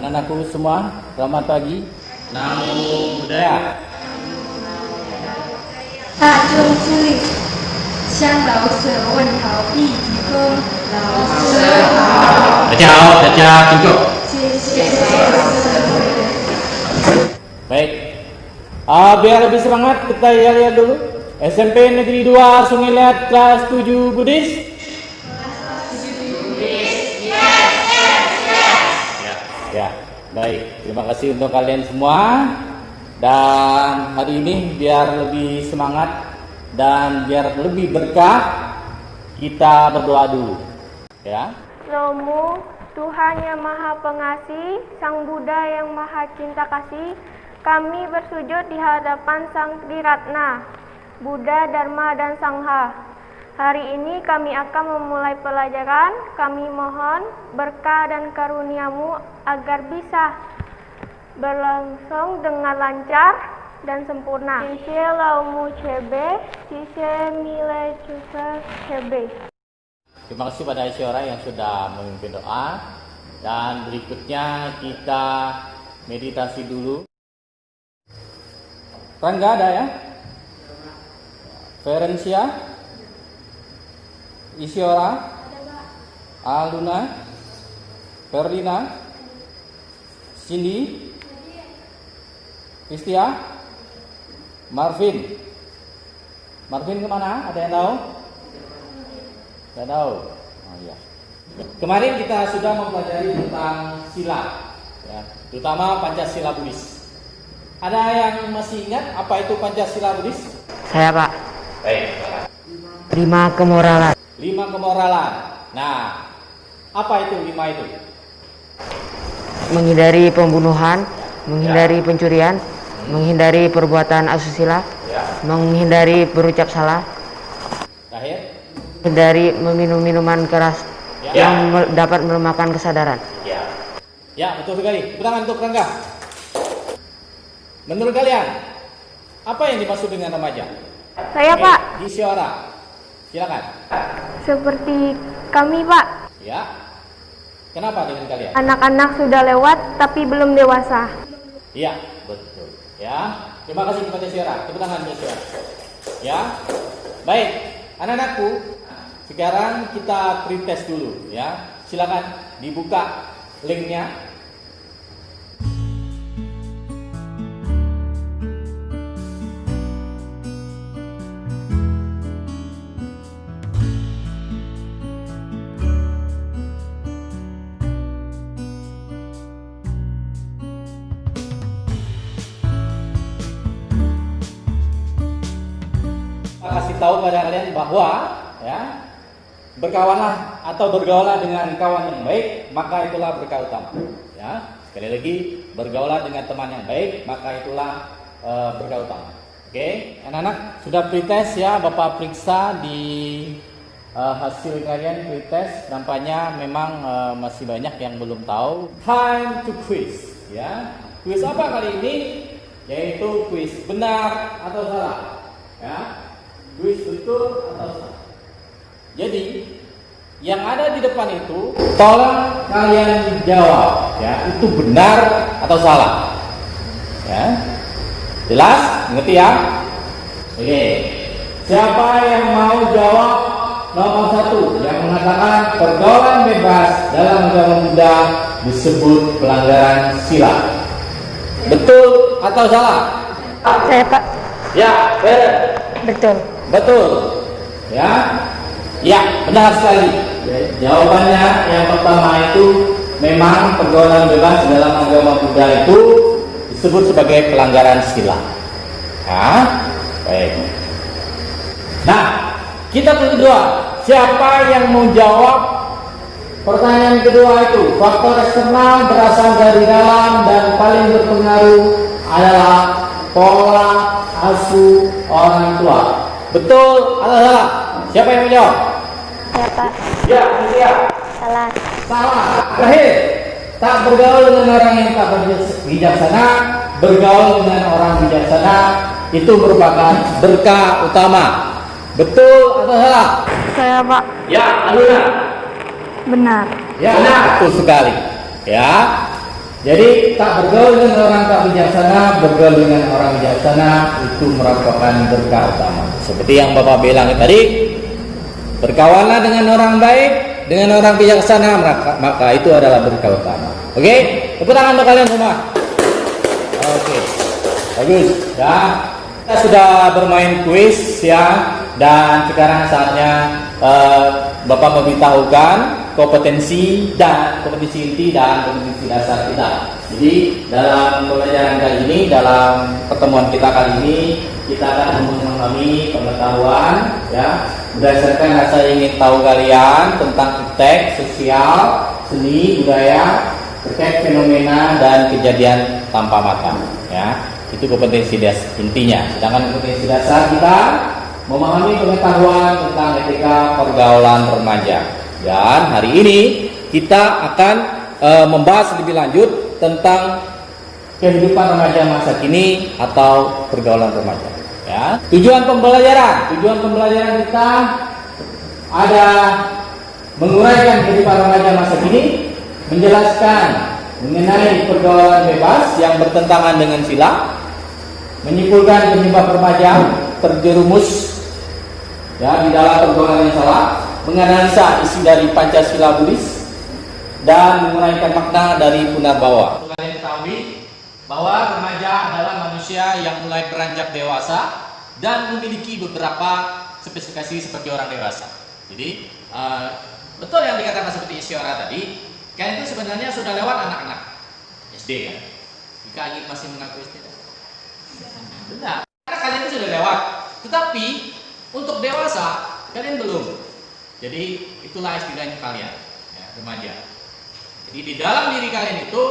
Anak-anakku semua, selamat pagi. Namo Buddhaya. 大众之力，向老舍问好，一鞠躬，老舍好。大家好，大家敬酒。谢谢。Baik, biar lebih semangat kita lihat dulu. SMP Negeri 2 Sungai Liat kelas 7 Buddhis. Ya, baik. Terima kasih untuk kalian semua. Dan hari ini biar lebih semangat dan biar lebih berkah, kita berdoa dulu. Ya. Namo Tuhan yang Maha Pengasih, Sang Buddha yang Maha Cinta Kasih, kami bersujud di hadapan Sang Triratna, Buddha, Dharma, dan Sangha. Hari ini kami akan memulai pelajaran. Kami mohon berkah dan karunia-Mu agar bisa berlangsung dengan lancar dan sempurna. Sise laumu chebe, sise mile cusa chebe. Terima kasih pada Isyora yang sudah memimpin doa. Dan berikutnya kita meditasi dulu. Rangga ada ya? Ferencia? Isyora? Aluna? Ferdina? Cindy? Kristia? Marvin? Marvin kemana? Ada yang tahu? Tidak tahu. Oh iya. Kemarin kita sudah mempelajari tentang sila, ya, terutama Pancasila Buddhis. Ada yang masih ingat apa itu Pancasila Buddhis? Saya, Pak. Baik. 5 kemoralan. 5 kemoralan. Nah, apa itu 5 itu? Menghindari pembunuhan, menghindari pencurian, menghindari perbuatan asusila, menghindari berucap salah, Terakhir? menghindari meminum minuman keras yang dapat melemahkan kesadaran. Ya, betul sekali. Tepuk tangan untuk Rangga. Menurut kalian, apa yang dimaksud dengan remaja? Saya, Pak. Isyora. Silakan. Seperti kami, Pak. Ya. Kenapa dengan kalian? Anak-anak sudah lewat tapi belum dewasa. Iya, betul. Ya. Terima kasih kepada Isyora. Tepuk tangan untuk Isyora. Ya. Baik, anak-anakku, sekarang kita pretest dulu ya. Silakan dibuka linknya. Kasih tahu pada kalian bahwa ya, berkawanlah atau bergaulah dengan kawan yang baik, maka itulah berkah utama. Ya, sekali lagi, bergaulah dengan teman yang baik, maka itulah berkah utama. Oke, anak-anak sudah pretest ya, Bapak periksa di hasil kalian pretest. Nampaknya memang masih banyak yang belum tahu. Time to quiz. Ya, quiz apa kali ini? Yaitu quiz benar atau salah. Ya. Quiz betul atau salah. Jadi yang ada di depan itu tolong kalian jawab ya, itu benar atau salah. Ya. Jelas? Ngerti ya? Oke. Siapa yang mau jawab nomor 1 yang mengatakan pergaulan bebas dalam agama Buddha disebut pelanggaran sila? Betul atau salah? Saya, Pak. Ya, benar. Betul. Betul, ya, ya, benar sekali. Jawabannya yang pertama itu memang pergaulan bebas dalam agama Buddha itu disebut sebagai pelanggaran sila. Ya, baik. Nah, kita kedua, siapa yang mau jawab pertanyaan kedua itu? Faktor eksternal berasal dari dalam dan paling berpengaruh adalah pola asuh orang tua. Betul atau salah? Siapa yang menjawab? Saya, Pak. Ya, ya. Salah. Salah. Terakhir, tak bergaul dengan orang yang tak bijaksana, bergaul dengan orang bijaksana itu merupakan berkah utama. Betul atau salah? Saya, Pak. Ya, Aluna. Benar. Ya, benar. Betul sekali. Ya. Jadi tak bergaul dengan orang tak bijaksana, bergaul dengan orang bijaksana itu merupakan berkah utama. Seperti yang Bapak bilang tadi, berkawanlah dengan orang baik, dengan orang bijaksana, maka itu adalah berkah utama. Oke, tepuk tangan untuk kalian semua. Oke, bagus. Ya, kita sudah bermain kuis ya, dan sekarang saatnya Bapak memberitahukan kompetensi inti dan kompetensi dasar kita. Jadi dalam pembelajaran kali ini, dalam pertemuan kita kali ini, kita akan memahami pengetahuan ya berdasarkan rasa ingin tahu kalian tentang teks, sosial, seni, budaya, terkait fenomena dan kejadian tanpa mata. Ya, itu kompetensi intinya. Sedangkan kompetensi dasar kita memahami pengetahuan tentang etika pergaulan remaja. Dan hari ini kita akan membahas lebih lanjut tentang kehidupan remaja masa kini atau pergaulan remaja. Ya. Tujuan pembelajaran kita ada menguraikan kehidupan remaja masa kini, menjelaskan mengenai pergaulan bebas yang bertentangan dengan sila, menyimpulkan penyebab remaja terjerumus ya di dalam pergaulan yang salah, menganalisa isi dari Pancasila Buddhis, dan menguraikan makna dari Punarbawa. Kalian ketahui bahwa remaja adalah manusia yang mulai beranjak dewasa dan memiliki beberapa spesifikasi seperti orang dewasa. Jadi betul yang dikatakan seperti Isyara tadi, kalian itu sebenarnya sudah lewat anak-anak SD ya. Jika ingin masih mengaku SD, benar. Karena kalian itu sudah lewat, tetapi untuk dewasa kalian belum. Jadi itulah istilahnya kalian ya, remaja. Jadi di dalam diri kalian itu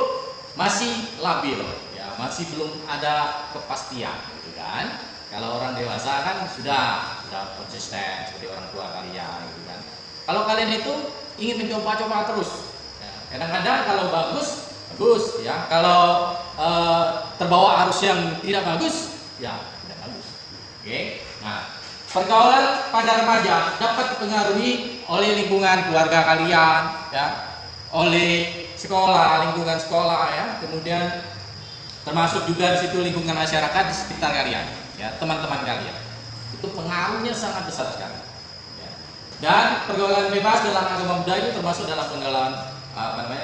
masih labil ya, masih belum ada kepastian gitu kan. Kalau orang dewasa kan sudah konsisten seperti orang tua kalian gitu kan. Kalau kalian itu ingin mencoba-coba terus ya, kadang-kadang kalau bagus ya, kalau terbawa arus yang tidak bagus ya tidak bagus. Oke. Nah, pergaulan pada remaja dapat dipengaruhi oleh lingkungan keluarga kalian, ya, oleh sekolah, lingkungan sekolah, ya, kemudian termasuk juga di situ lingkungan masyarakat di sekitar kalian, ya, teman-teman kalian. Itu pengaruhnya sangat besar sekali. Ya. Dan pergaulan bebas dalam agama Buddha itu termasuk dalam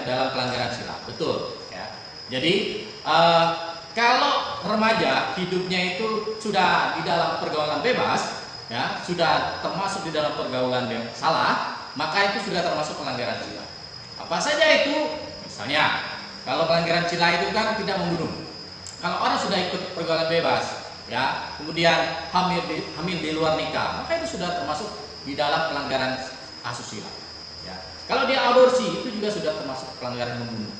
dalam pelanggaran sila, betul. Ya. Jadi kalau remaja hidupnya itu sudah di dalam pergaulan bebas, ya, sudah termasuk di dalam pergaulan yang salah, maka itu sudah termasuk pelanggaran sila. Apa saja itu? Misalnya, kalau pelanggaran sila itu kan tidak membunuh. Kalau orang sudah ikut pergaulan bebas, ya, kemudian hamil di luar nikah, maka itu sudah termasuk di dalam pelanggaran asusila. Ya. Kalau dia aborsi, itu juga sudah termasuk pelanggaran membunuh.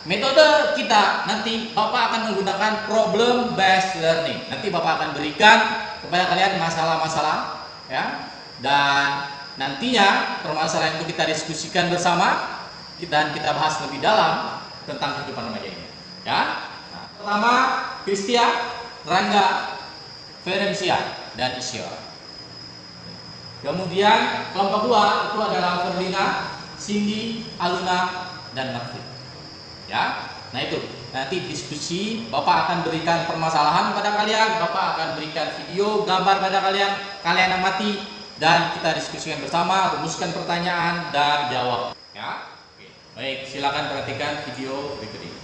Metode kita nanti Bapak akan menggunakan problem based learning. Nanti Bapak akan berikan kepada kalian masalah-masalah ya, dan nantinya permasalahan itu kita diskusikan bersama dan kita bahas lebih dalam tentang kehidupan remaja ini ya. Nah, pertama Kristia, Rangga, Ferencia dan Isyara. Kemudian kelompok 2 itu adalah Ferlina, Cindy, Aluna dan Marvin. Ya, nah itu nanti diskusi, Bapak akan berikan permasalahan pada kalian, Bapak akan berikan video, gambar pada kalian, kalian amati dan kita diskusikan bersama, rumuskan pertanyaan dan jawab. Ya, oke. Baik, silakan perhatikan video berikut ini.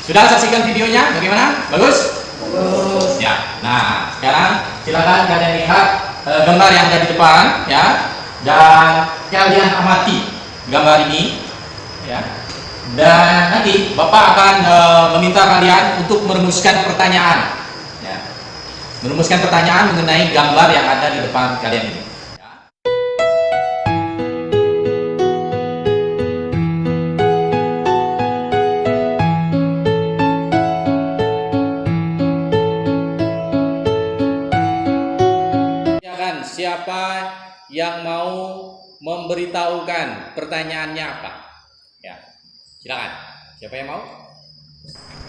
Sudah saksikan videonya? Bagaimana? Bagus? Bagus. Ya. Nah, sekarang silakan kalian lihat gambar yang ada di depan, ya. Dan kalian amati gambar ini, ya. Dan nanti Bapak akan meminta kalian untuk merumuskan pertanyaan, ya. Merumuskan pertanyaan mengenai gambar yang ada di depan kalian ini. Siapa yang mau memberitahukan pertanyaannya apa? Ya, silakan. Siapa yang mau?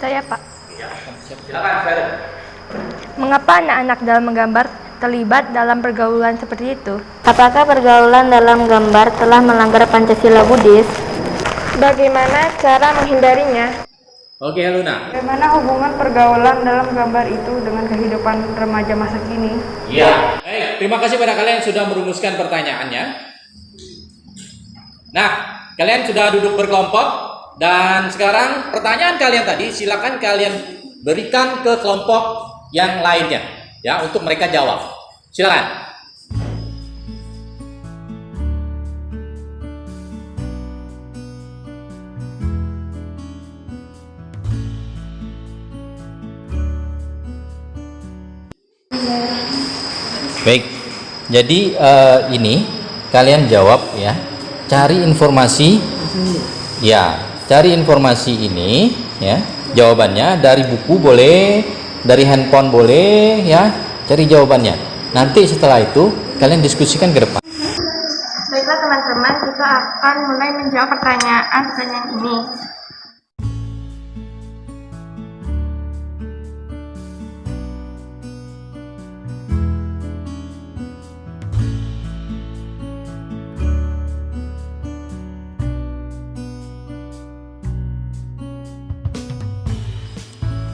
Saya, Pak. Ya, silakan, Farel. Mengapa anak-anak dalam menggambar terlibat dalam pergaulan seperti itu? Apakah pergaulan dalam gambar telah melanggar Pancasila Buddhis? Bagaimana cara menghindarinya? Oke, Luna. Bagaimana hubungan pergaulan dalam gambar itu dengan kehidupan remaja masa kini? Iya. Terima kasih pada kalian yang sudah merumuskan pertanyaannya. Nah, kalian sudah duduk berkelompok dan sekarang pertanyaan kalian tadi silakan kalian berikan ke kelompok yang lainnya, ya, untuk mereka jawab. Silakan. Baik, jadi ini kalian jawab ya, cari informasi, ya, cari informasi ini ya, jawabannya dari buku boleh, dari handphone boleh ya, cari jawabannya. Nanti setelah itu kalian diskusikan ke depan. Baiklah teman-teman, kita akan mulai menjawab pertanyaan ini.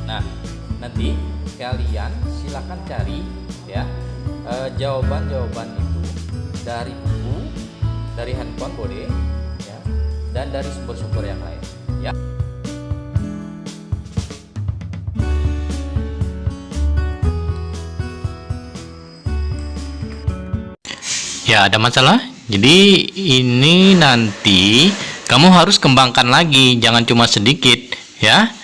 Nah, nanti kalian silakan cari ya jawaban-jawaban itu dari buku, dari handphone boleh ya, dan dari sumber-sumber yang lain ya. Ya, ada masalah. Jadi ini nanti kamu harus kembangkan lagi, jangan cuma sedikit ya.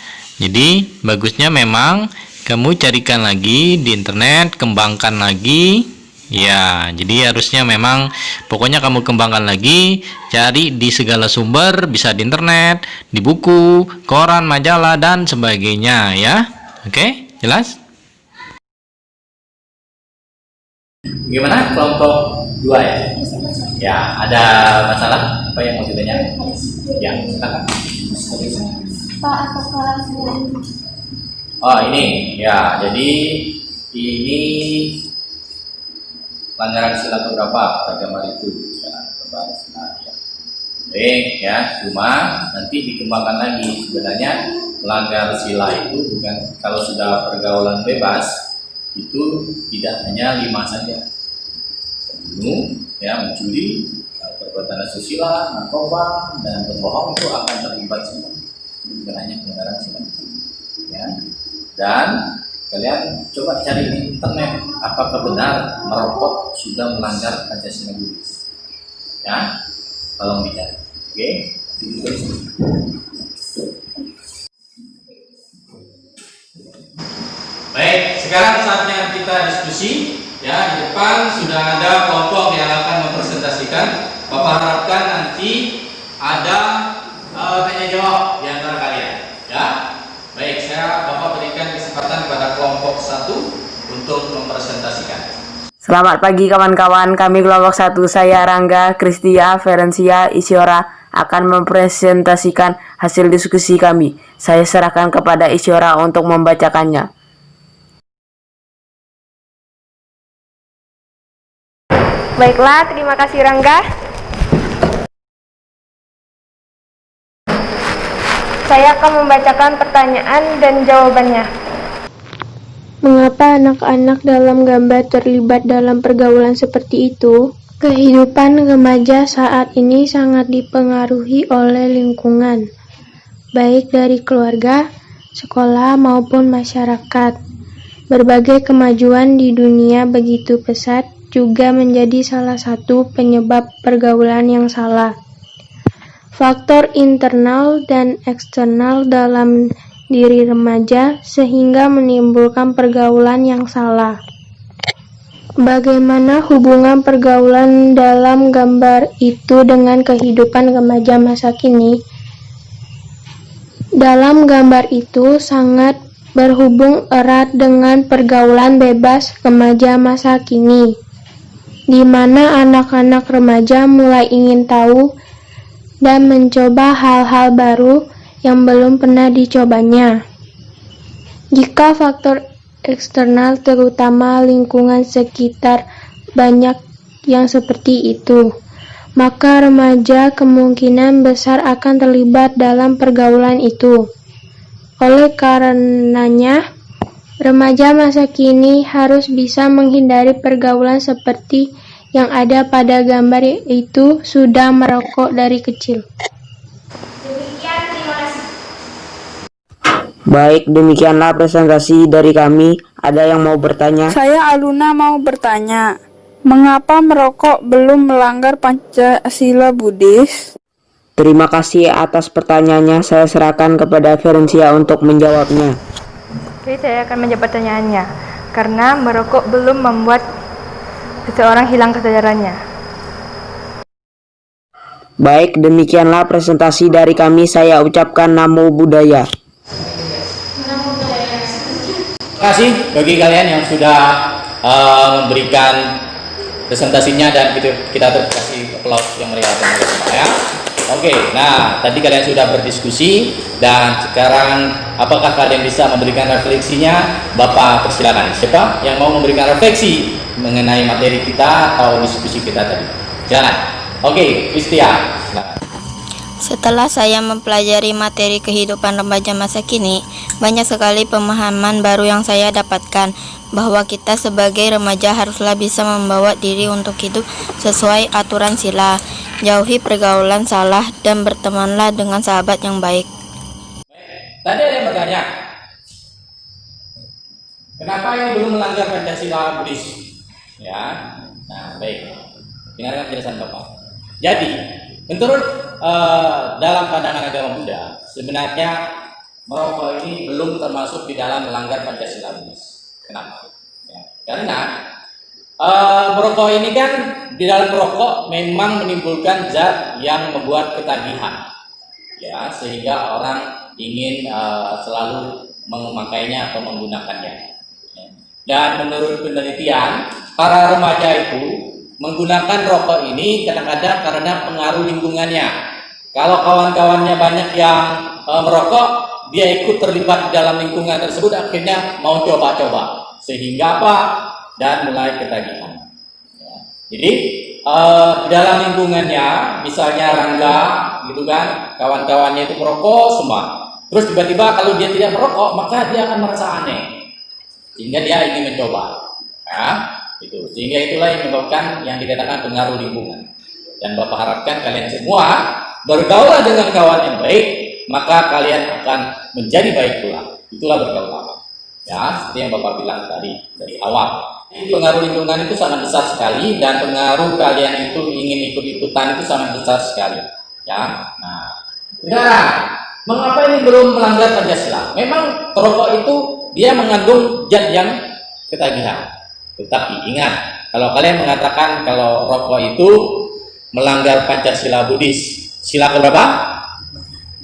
Jadi bagusnya memang kamu carikan lagi di internet, kembangkan lagi. Ya, jadi harusnya memang pokoknya kamu kembangkan lagi, cari di segala sumber, bisa di internet, di buku, koran, majalah dan sebagainya ya. Oke, jelas? Gimana kelompok 2 ya? Ya, ada masalah apa yang mau ditanya? Ya, silakan. Pak, apakah Oh, ini ya, jadi ini pelanggaran sila keberapa pada gambar itu ya, ya. Baik ya, cuma nanti dikembangkan lagi. Sebenarnya melanggar sila itu bukan, kalau sudah pergaulan bebas itu tidak hanya 5 saja. Membunuh, ya, mencuri, perbuatan asusila, narkoba, dan berbohong itu akan terlibat semua. Bukan hanya pelanggaran sila. Ya. Dan kalian coba cari di internet apakah benar merokok sudah melanggar Pancasila Buddhis. Ya, tolong dicari. Oke, baik, sekarang saatnya kita diskusi. Ya, di depan sudah ada kelompok yang akan mempresentasikan. Bapak harapkan nanti ada tanya jawab di antara kalian. Ya. Baik, Bapak berikan kesempatan kepada kelompok 1 untuk mempresentasikan. Selamat pagi kawan-kawan, kami kelompok 1, saya Rangga, Kristia, Ferencia, Isyora akan mempresentasikan hasil diskusi kami. Saya serahkan kepada Isyora untuk membacakannya. Baiklah, terima kasih Rangga. Saya akan membacakan pertanyaan dan jawabannya. Mengapa anak-anak dalam gambar terlibat dalam pergaulan seperti itu? Kehidupan remaja saat ini sangat dipengaruhi oleh lingkungan, baik dari keluarga, sekolah maupun masyarakat. Berbagai kemajuan di dunia begitu pesat juga menjadi salah satu penyebab pergaulan yang salah. Faktor internal dan eksternal dalam diri remaja sehingga menimbulkan pergaulan yang salah. Bagaimana hubungan pergaulan dalam gambar itu dengan kehidupan remaja masa kini? Dalam gambar itu sangat berhubung erat dengan pergaulan bebas remaja masa kini, di mana anak-anak remaja mulai ingin tahu dan mencoba hal-hal baru yang belum pernah dicobanya. Jika faktor eksternal terutama lingkungan sekitar banyak yang seperti itu, maka remaja kemungkinan besar akan terlibat dalam pergaulan itu. Oleh karenanya, remaja masa kini harus bisa menghindari pergaulan seperti yang ada pada gambar itu sudah merokok dari kecil. Baik, demikianlah presentasi dari kami. Ada yang mau bertanya? Saya Aluna mau bertanya, mengapa merokok belum melanggar Pancasila Buddhis? Terima kasih atas pertanyaannya. Saya serahkan kepada Ferencia untuk menjawabnya. Oke, saya akan menjawab pertanyaannya. Karena merokok belum membuat seseorang hilang kesadarannya. Baik, demikianlah presentasi dari kami. Saya ucapkan Namo Buddhaya. Terima kasih bagi kalian yang sudah memberikan presentasinya dan kita kasih applause yang meriah ya. Oke, nah tadi kalian sudah berdiskusi dan sekarang apakah kalian bisa memberikan refleksinya? Bapak persilakan. Siapa yang mau memberikan refleksi mengenai materi kita atau diskusi kita tadi? Silakan. Oke, Kristia. Setelah saya mempelajari materi kehidupan remaja masa kini, banyak sekali pemahaman baru yang saya dapatkan, bahwa kita sebagai remaja haruslah bisa membawa diri untuk hidup sesuai aturan sila, jauhi pergaulan salah, dan bertemanlah dengan sahabat yang baik. Tadi ada yang bertanya, kenapa ini belum melanggar Pancasila Buddhis? Ya, nah baik, dengarkan penjelasan Bapak. Jadi, menurut dalam pandangan agama Buddha, sebenarnya merokok ini belum termasuk di dalam melanggar Pancasila Buddhis. Kenapa? Ya, karena merokok ini kan di dalam merokok memang menimbulkan zat yang membuat ketagihan, ya, sehingga orang ingin selalu memakainya atau menggunakannya. Dan menurut penelitian, para remaja itu menggunakan rokok ini kadang-kadang karena pengaruh lingkungannya. Kalau kawan-kawannya banyak yang merokok, dia ikut terlibat di dalam lingkungan tersebut, akhirnya mau coba-coba, sehingga apa? Dan mulai ketagihan. Ya. Jadi di dalam lingkungannya, misalnya Rangga, gitu kan, kawan-kawannya itu merokok semua. Terus tiba-tiba kalau dia tidak merokok, maka dia akan merasa aneh, sehingga dia ingin mencoba. Ya. Itu. Sehingga itulah yang menyebabkan yang dikatakan pengaruh lingkungan. Dan Bapak harapkan kalian semua bergaul dengan kawan yang baik, maka kalian akan menjadi baik pula. Itulah bergaul. Ya, seperti yang Bapak bilang tadi dari awal. Pengaruh lingkungan itu sangat besar sekali, dan pengaruh kalian itu ingin ikut-ikutan itu sangat besar sekali. Ya. Nah, sekarang mengapa ini belum melanggar Pancasila? Memang rokok itu dia mengandung zat yang ketagihan. Tetapi ingat, kalau kalian mengatakan kalau rokok itu melanggar Pancasila Buddhis, sila keberapa?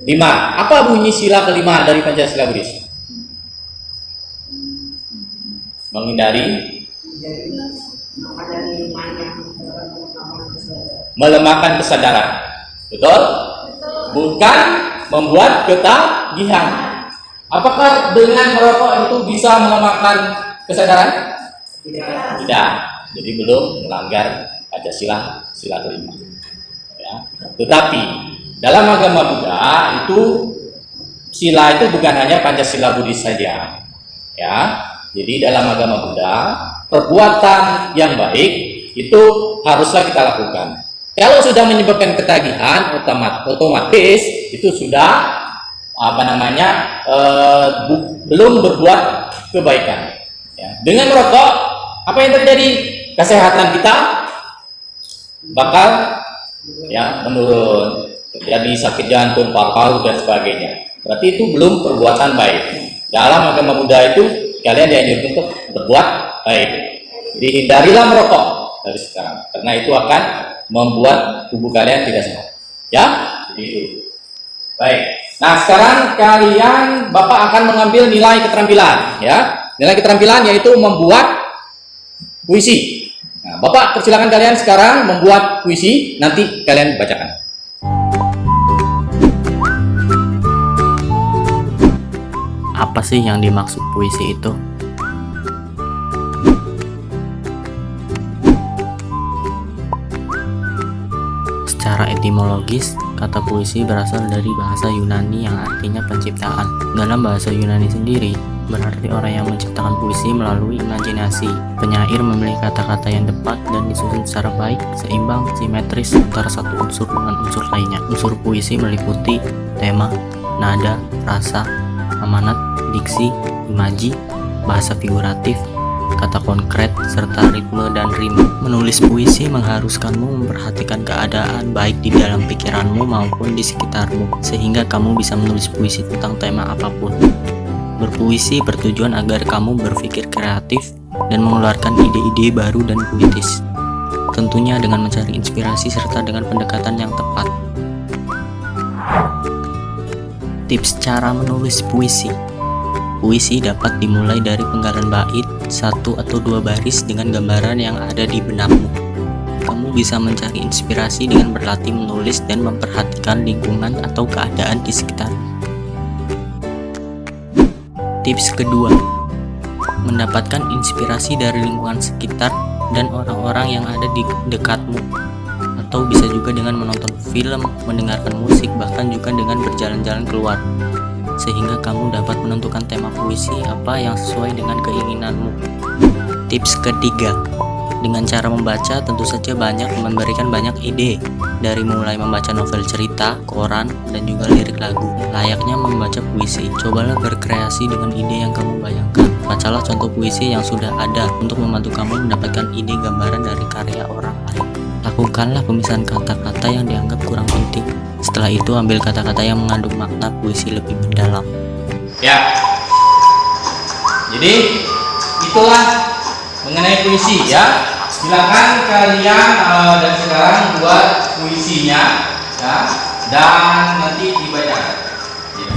5. Apa bunyi sila kelima dari Pancasila Buddhis? Menghindari melemahkan kesadaran. Betul? Bukan membuat ketagihan. Apakah dengan merokok itu bisa melemahkan kesadaran? Tidak. Jadi belum melanggar Pancasila sila kelima. Ya. Tetapi dalam agama Buddha itu sila itu bukan hanya Pancasila Buddhis saja. Ya. Jadi dalam agama Buddha perbuatan yang baik itu haruslah kita lakukan. Kalau sudah menyebabkan ketagihan, otomatis itu sudah belum berbuat kebaikan. Ya. Dengan merokok, apa yang terjadi? Kesehatan kita bakal ya menurun, terjadi sakit jantung, paru-paru dan sebagainya. Berarti itu belum perbuatan baik. Dalam agama Buddha itu kalian dianjurkan untuk berbuat baik. Jadi hindarilah merokok dari sekarang, karena itu akan membuat tubuh kalian tidak sehat. Ya, jadi itu. Baik. Nah, sekarang kalian Bapak akan mengambil nilai keterampilan, ya. Nilai keterampilan yaitu membuat puisi. Nah, Bapak persilakan kalian sekarang membuat puisi, nanti kalian bacakan. Apa sih yang dimaksud puisi itu? Secara etimologis, kata puisi berasal dari bahasa Yunani yang artinya penciptaan. Dalam bahasa Yunani sendiri, berarti orang yang menciptakan puisi melalui imajinasi. Penyair memilih kata-kata yang tepat dan disusun secara baik, seimbang, simetris antara satu unsur dengan unsur lainnya. Unsur puisi meliputi tema, nada, rasa, amanat, diksi, imaji, bahasa figuratif, kata konkret, serta ritme dan rima. Menulis puisi mengharuskanmu memperhatikan keadaan baik di dalam pikiranmu maupun di sekitarmu, sehingga kamu bisa menulis puisi tentang tema apapun. Berpuisi bertujuan agar kamu berpikir kreatif dan mengeluarkan ide-ide baru dan puitis. Tentunya dengan mencari inspirasi serta dengan pendekatan yang tepat. Tips cara menulis puisi. Puisi dapat dimulai dari penggalan bait, 1 atau 2 baris dengan gambaran yang ada di benakmu. Kamu bisa mencari inspirasi dengan berlatih menulis dan memperhatikan lingkungan atau keadaan di sekitar. Tips kedua, mendapatkan inspirasi dari lingkungan sekitar dan orang-orang yang ada di dekatmu, atau bisa juga dengan menonton film, mendengarkan musik, bahkan juga dengan berjalan-jalan keluar, sehingga kamu dapat menentukan tema puisi apa yang sesuai dengan keinginanmu. Tips ketiga, dengan cara membaca tentu saja memberikan banyak ide, dari mulai membaca novel cerita, koran, dan juga lirik lagu. Layaknya membaca puisi, cobalah berkreasi dengan ide yang kamu bayangkan. Bacalah contoh puisi yang sudah ada untuk membantu kamu mendapatkan ide gambaran dari karya orang lain. Lakukanlah pemisahan kata-kata yang dianggap kurang penting. Setelah itu ambil kata-kata yang mengandung makna puisi lebih mendalam. Ya. Jadi itulah mengenai puisi ya. Silakan kalian dan sekarang buat puisinya ya, dan nanti dibacakan. Ya.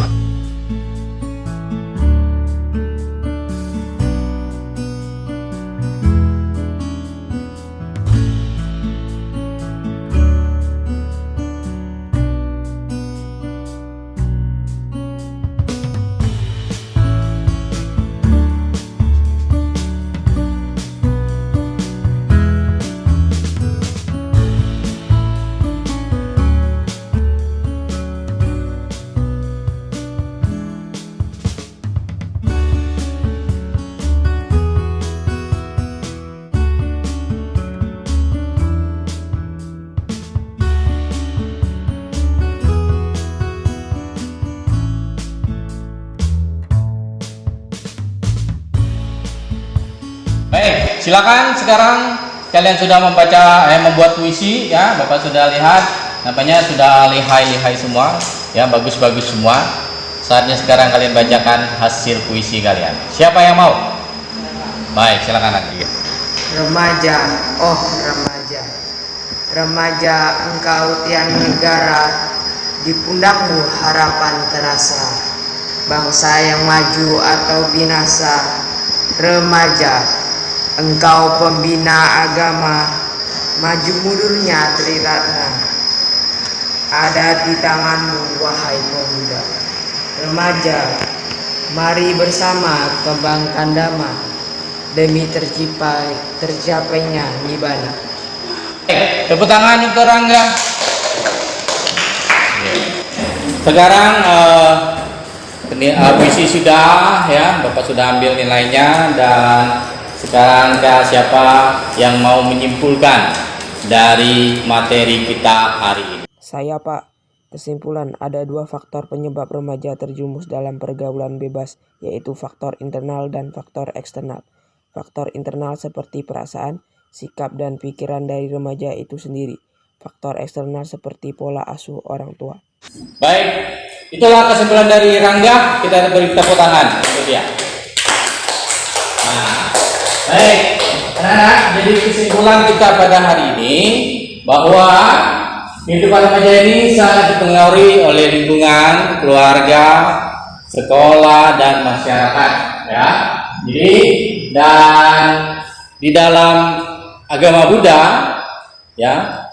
Baik, silakan sekarang kalian sudah membuat puisi ya. Bapak sudah lihat, namanya sudah lihai-lihai semua ya, bagus-bagus semua. Saatnya sekarang kalian bacakan hasil puisi kalian. Siapa yang mau? Baik, silakan nanti. Remaja, oh remaja, remaja engkau tiang negara, di pundakmu harapan terasa, bangsa yang maju atau binasa. Remaja, engkau pembina agama, maju mundurnya Triratna ada di tanganmu wahai pemuda. Remaja, mari bersama kembangkan damai demi tercapainya nibbana. Tepuk tangan untuk Rangga. Sekarang puisi sudah ya, Bapak sudah ambil nilainya, dan sekarang siapa yang mau menyimpulkan dari materi kita hari ini? Saya, Pak. Kesimpulan, ada dua faktor penyebab remaja terjumus dalam pergaulan bebas, yaitu faktor internal dan faktor eksternal. Faktor internal seperti perasaan, sikap, dan pikiran dari remaja itu sendiri. Faktor eksternal seperti pola asuh orang tua. Baik, itulah kesimpulan dari Rangga. Kita beri tepuk tangan untuk dia. Nah, baik, anak-anak, jadi kesimpulan kita pada hari ini bahwa kehidupan remaja ini sangat dipengaruhi oleh lingkungan, keluarga, sekolah, dan masyarakat. Ya, jadi dan di dalam agama Buddha, ya,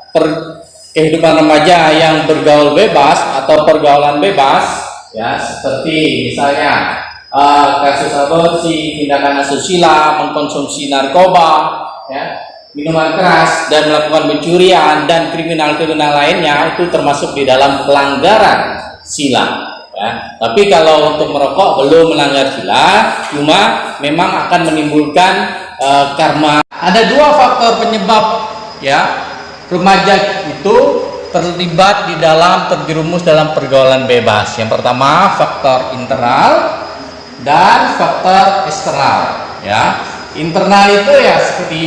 kehidupan remaja yang bergaul bebas atau pergaulan bebas, ya, seperti misalnya kasus aborsi, tindakan asusila, mengkonsumsi narkoba, ya, minuman keras, dan melakukan pencurian dan kriminal-kriminal lainnya, itu termasuk di dalam pelanggaran sila. Ya. Tapi kalau untuk merokok belum melanggar sila, cuma memang akan menimbulkan karma. Ada dua faktor penyebab, ya, remaja itu terlibat di dalam terjerumus dalam pergaulan bebas. Yang pertama faktor internal dan faktor eksternal. Ya, internal itu ya seperti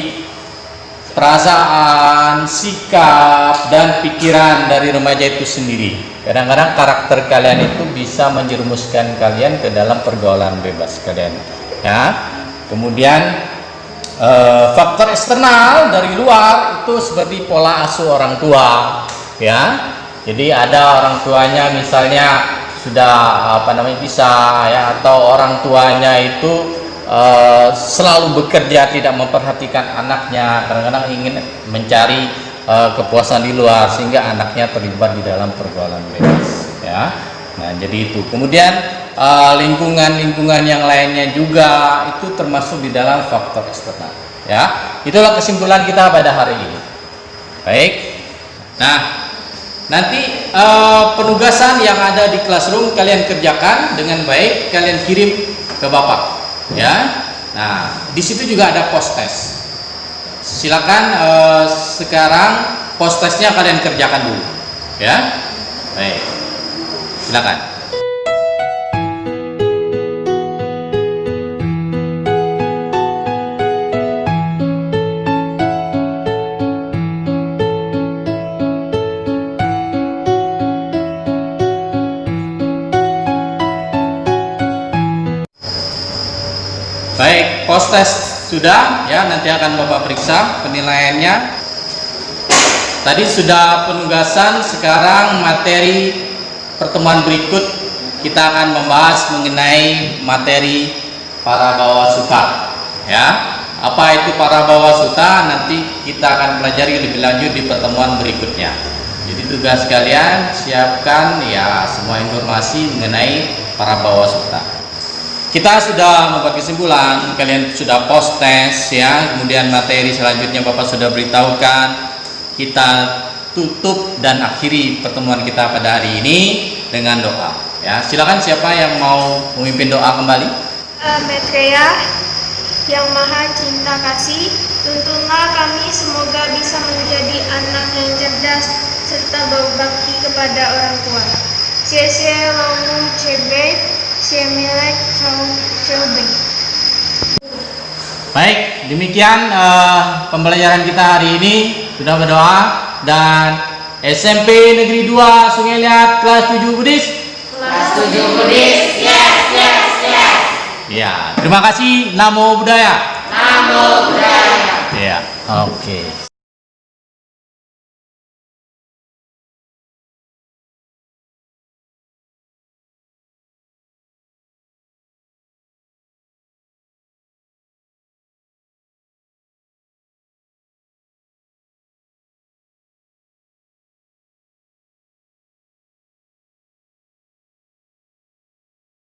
perasaan, sikap, dan pikiran dari remaja itu sendiri. Kadang-kadang karakter kalian itu bisa menjerumuskan kalian ke dalam pergaulan bebas kalian. Ya, kemudian faktor eksternal dari luar itu seperti pola asuh orang tua, ya. Jadi ada orang tuanya misalnya sudah bisa, ya, atau orang tuanya itu selalu bekerja, tidak memperhatikan anaknya, kadang-kadang ingin mencari kepuasan di luar sehingga anaknya terlibat di dalam pergaulan bebas, ya. Nah, jadi itu. Kemudian lingkungan-lingkungan yang lainnya juga itu termasuk di dalam faktor eksternal. Ya, itulah kesimpulan kita pada hari ini. Baik. Nah, nanti penugasan yang ada di classroom kalian kerjakan dengan baik, kalian kirim ke Bapak. Ya. Nah, di situ juga ada post test. Silakan sekarang post testnya kalian kerjakan dulu. Ya. Baik. Silakan. Baik, post test sudah, ya, nanti akan Bapak periksa penilaiannya. Tadi sudah penugasan, sekarang materi pertemuan berikut kita akan membahas mengenai materi Parabawa Sutta. Ya, apa itu Parabawa Sutta nanti kita akan pelajari lebih lanjut di pertemuan berikutnya. Jadi tugas kalian siapkan ya semua informasi mengenai Parabawa Sutta. Kita sudah membuat kesimpulan, kalian sudah post test, ya, kemudian materi selanjutnya Bapak sudah beritahukan. Kita tutup dan akhiri pertemuan kita pada hari ini dengan doa. Ya, silakan siapa yang mau memimpin doa kembali? Maitreya yang Maha Cinta Kasih, tuntunlah kami semoga bisa menjadi anak yang cerdas serta berbakti kepada orang tua. Xie Launu Cebe. Baik, demikian pembelajaran kita hari ini. Sudah berdoa dan SMP Negeri 2 Sungai Liat kelas 7 Buddhis. Kelas 7 Buddhis, yes. Ya, terima kasih. Namo Buddhaya. Namo Buddhaya. Ya, oke.